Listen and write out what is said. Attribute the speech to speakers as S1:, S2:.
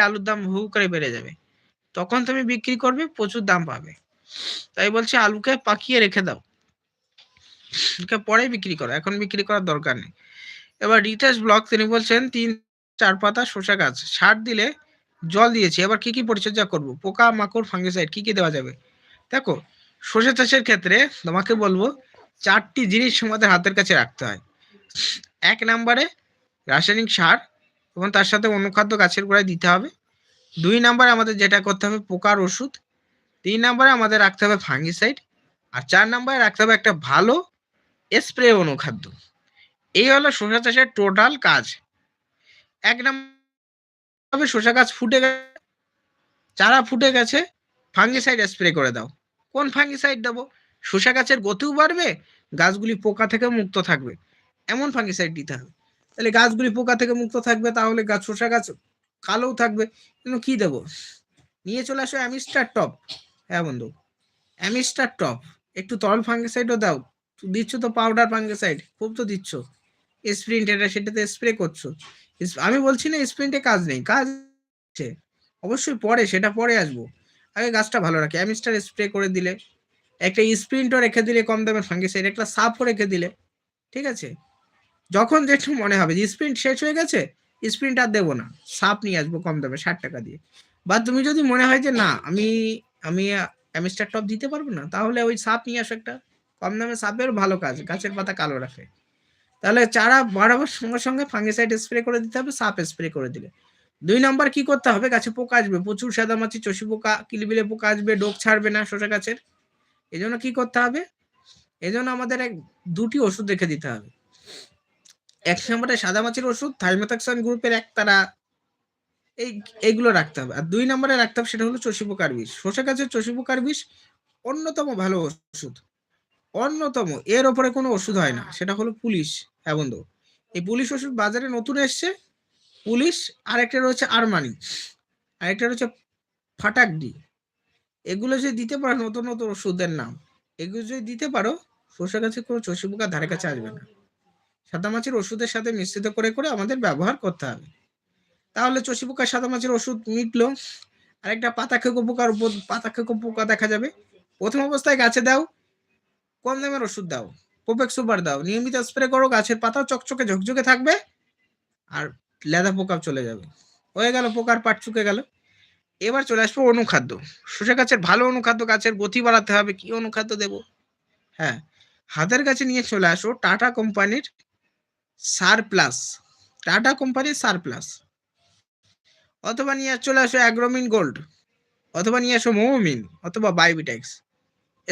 S1: আলুর দাম হু করে বেড়ে যাবে, তখন তুমি বিক্রি করবে, প্রচুর দাম পাবে। তাই বলছে আলুকে পাকিয়ে রেখে দাও, পরে বিক্রি করো, এখন বিক্রি করার দরকার নেই। এবার রিতেশ ব্লগ তিনি বলছেন 3-4 পাতা শসা গাছ সার দিলে জল দিয়েছি, এবার কি কি পরিচর্যা করব, পোকা মাকড় ফাঙ্গিসাইড কি কি দেওয়া যাবে। দেখো সরষে চাষের ক্ষেত্রে তোমাকে বলবো 4টি জিনিস আমাদের হাতের কাছে রাখতে হয়। 1 নম্বরে রাসায়নিক সার এবং তার সাথে অনুখাদ্য গাছের গোড়ায় দিতে হবে। 2 নম্বরে আমাদের যেটা করতে হবে পোকার ওষুধ। 3 নম্বরে আমাদের রাখতে হবে ফাঙ্গিসাইড। আর 4 নম্বরে রাখতে হবে একটা ভালো স্প্রে অনুখাদ্য। এই হলো শসা চাষের টোটাল কাজ। 1 নম্বরে শসা গাছ ফুটে গেছে, চারা ফুটে গেছে, ফাঙ্গিসাইড স্প্রে করে দাও। কোন ফাঙ্গিসাইড দেবো? শসা গাছের গতিও বাড়বে, গাছগুলি পোকা থেকে মুক্ত থাকবে, এমন ফাঙ্গিসাইড দিতে হবে। তাহলে গাছগুলি পোকা থেকে মুক্ত থাকবে, তাহলে শসা গাছ কালোও থাকবে। কিন্তু কি দেবো? নিয়ে চলে আসো অ্যামিস্টার টপ। হ্যাঁ বন্ধু, অ্যামিস্টার টপ। একটু তরল ফাঙ্গিসাইডও দাও, দিচ্ছ তো পাউডার ফাঙ্গিসাইড, খুব তো দিচ্ছ। স্প্রিন্ট এটা সেটাতে স্প্রে করছো। আমি বলছি না স্প্রিন্টে কাজ নেই, কাজ আছে অবশ্যই, পরে সেটা পরে আসবো। আগে গাছটা ভালো রাখে, অ্যামিস্টার স্প্রে করে দিলে, একটা স্প্রিন্টও রেখে দিলে কম দামের ফাঙ্গিসাইড, একটা সাপও রেখে দিলে, ঠিক আছে। যখন যেটু মনে হবে যে স্প্রিন্ট শেষ হয়ে গেছে, স্প্রিন্ট আর দেবো না, সাপ নিয়ে আসবো কম দামে 60 টাকা দিয়ে। বা তুমি যদি মনে হয় যে না আমি আমি অ্যামিস্টার টপ দিতে পারবো না, তাহলে ওই সাপ নিয়ে আসো একটা, কম দামে সাপের ভালো কাজ, গাছের পাতা কালো রাখে। তাহলে চারা বাড়াবার সঙ্গে সঙ্গে ফাঙ্গিসাইড স্প্রে করে দিতে হবে, সাপ স্প্রে করে দিলে। 2 নম্বর কি করতে হবে, গাছে পোকা আসবে, প্রচুর সাদামাছি চষি পোকা কিলিবিলে পোকা আসবে, ডোক ছাড়বে না শসা গাছের। এই জন্য কি করতে হবে, এই জন্য আমাদের 2টি ওষুধ রেখে দিতে হবে। 1 নম্বরে সাদামাছির ওষুধ থাইমেথাক্সাম গ্রুপের একতারা, এইগুলো রাখতে হবে। আর 2 নম্বরে রাখতে হবে সেটা হলো চষি পোকার বিষ। শসা গাছের চষি পোকার বিষ অন্যতম ভালো ওষুধ, অন্যতম, এর ওপরে কোনো ওষুধ হয় না, সেটা হলো পুলিশ। হ্যাঁ বন্ধু, এই পুলিশ ওষুধ বাজারে নতুন এসছে, পুলিশ, আর একটা রয়েছে আরমানি, আর একটা রয়েছে ফাটাকডি। এগুলো যদি দিতে পারো, নতুন নতুন ওষুধের নাম, এগুলো যদি দিতে পারো, শসা গাছে কোনো চষি পোকার ধারে কাছে আসবে না। সাদামাছির ওষুধের সাথে মিশ্রিত করে করে আমাদের ব্যবহার করতে হবে, তাহলে চষি পোকা সাদামাছির ওষুধ মিটলো। আরেকটা পাতা খেকো পোকার উপর, পাতা খেকো পোকা দেখা যাবে। প্রথম অবস্থায় গাছে দাও, কম দামের ওষুধ দাও, প্রোপেক্স সুপার দাও, নিয়মিত স্প্রে করো, গাছের পাতা চকচকে ঝকঝকে থাকবে, আর লেদা পোকা চলে যাবে। হয়ে গেল, পোকার পাট চুকে গেল। এবার চলে আসবো অনুখাদ্য। শসা গাছের ভালো অনুখাদ্য, গাছের গতি বাড়াতে হবে, কি অনুখাদ্য দেব? হ্যাঁ, হাতের কাছে নিয়ে চলে আসো টাটা কোম্পানির সার প্লাস, টাটা কোম্পানির সার প্লাস, অথবা নিয়ে চলে আসো অ্যাগ্রোমিন গোল্ড, অথবা নিয়ে আসো মোমোমিন, অথবা বায়োবিটেক্স।